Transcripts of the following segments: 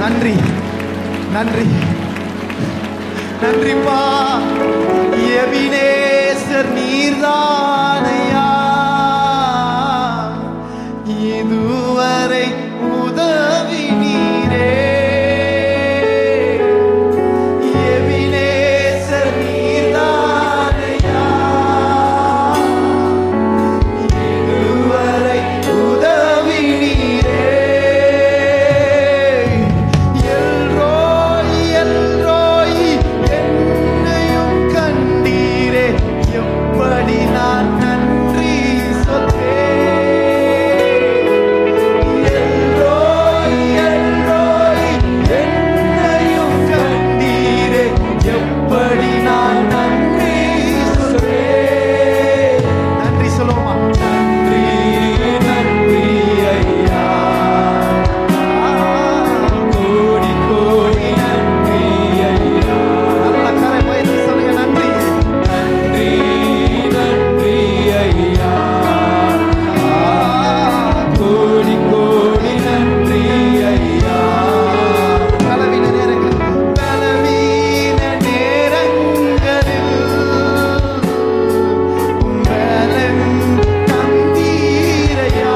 நன்றி நன்றி நன்றிப்பா. எபினேசர் நீர்தானையா இதுவரை உதவி நீரே. எபினேசர் நீர்தானையா இதுவரை உதவி நீரே. எல்ரோய் எல்ரோய் என்னையும் கண்டீரே, எப்படி நான் நன்றி சொல்வேன். எல்ரோய் எல்ரோய் என்னையும் கண்டீரே, எப்படி நான் நன்றி சொல்வேன். நன்றி சொல்லுவோமா? நன்றி நன்றி ஐயா, கோடி கோடி நன்றி ஐயா. நல்ல கரை பயந்து சொல்லுங்க. நன்றி நன்றி நன்றி ஐயா, கோடி கோடி நன்றி ஐயா. பலவீன நேரங்களில் பலன் தந்தீரையா.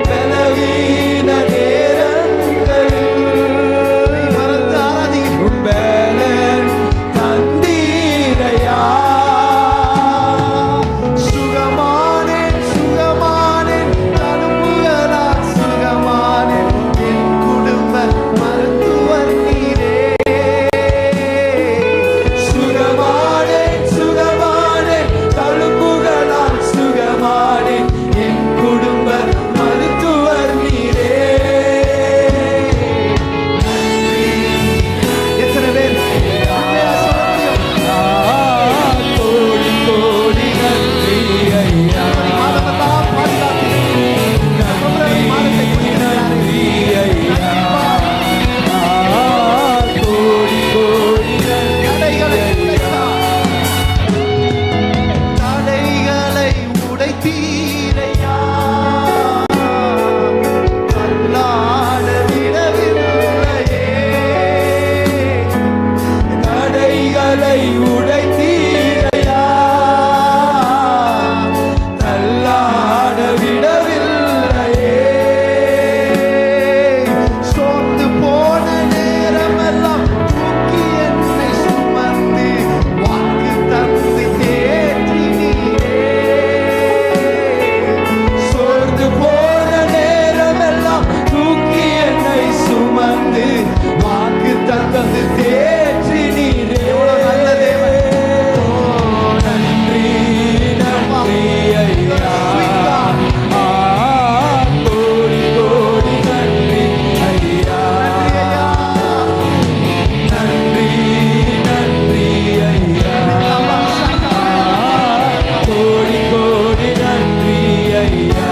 பலவீன நேரங்களில் மறந்து ஆராதிக்க பலன் தந்தீரையா. சுகமானேன் சுகமானேன் தழும்புகளால் சுகமானேன், என் குடும்ப மருத்துவர் நீரே. சுகமானேன் சுகமானேன் தழும்புகளால் சுகமானேன், என் குடும்ப மருத்துவர் நீரே. எத்தனை பேர் உண்மையா சொல்ல முடியும்? கோடி கோடி நன்றி ஐயா. மாதமெல்லாம் பாதுகாத்து பிப்ரவரி மாதத்தை நன்றி ஐயா. கோடி கோடி தடைகளை உடைத்தார், தடைகளை உடைத்தீரையா. தள்ளாட விடவில்லையே, தடைகளை உடைத்தீரையா. தள்ளாட விடவில்லையே. சோர்ந்து போன நேரமெல்லாம் தூக்கி என்னை சுமந்து வாக்கு தந்து தேற்றினீரே. சோர்ந்து போன நேரமெல்லாம் தூக்கி என்னை சுமந்து வாக்கு தந்து தேற்றினீரே. எவ்வளவு நல்ல தேவன். நன்றி நன்றி ஐயா, கோடி கோடி நன்றி ஐயா. நன்றி நன்றி ஐயா, கோடி கோடி நன்றி ஐயா.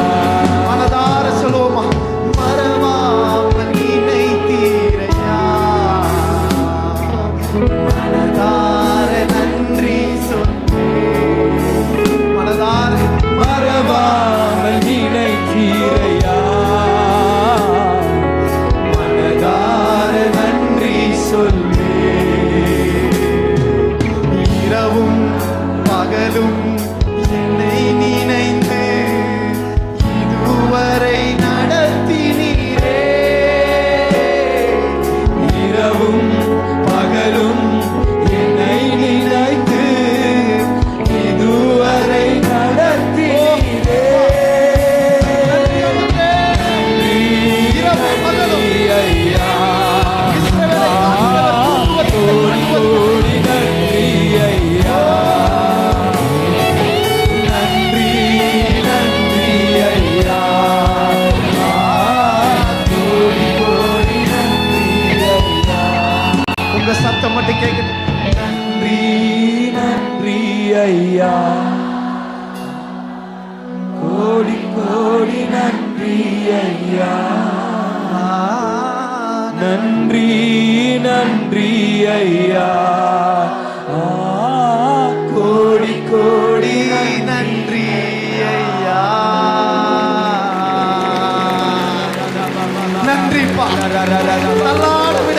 மனதார சொல்லுவோமா? மறவாமல் நினைத்தீரையா, மனதார நன்றி சொல்வேன். மனதார மறவாமல் நினைத்தீரையா, மனதார நன்றி சொல்வேன். இரவும் பகலும் என்னை நினைந்து இதுவரை நடத்தினீரே. இரவும் பகலும் என்னை நினைத்து இதுவரை நடத்தினீரே. நன்றி ஐயா, கோடி கோடி நன்றி ஐயா. நன்றி நன்றி ஐயா, கோடி கோடி நன்றி ஐயா. உங்க சத்தம் மட்டும் கேட்குது. நன்றி நன்றி ஐயா, கோடி கோடி நன்றி ஐயா. நன்றி நன்றி ஐயா, கோடி கோடி நன்றி. ஐயா. நன்றிப்பா. நல்லானவை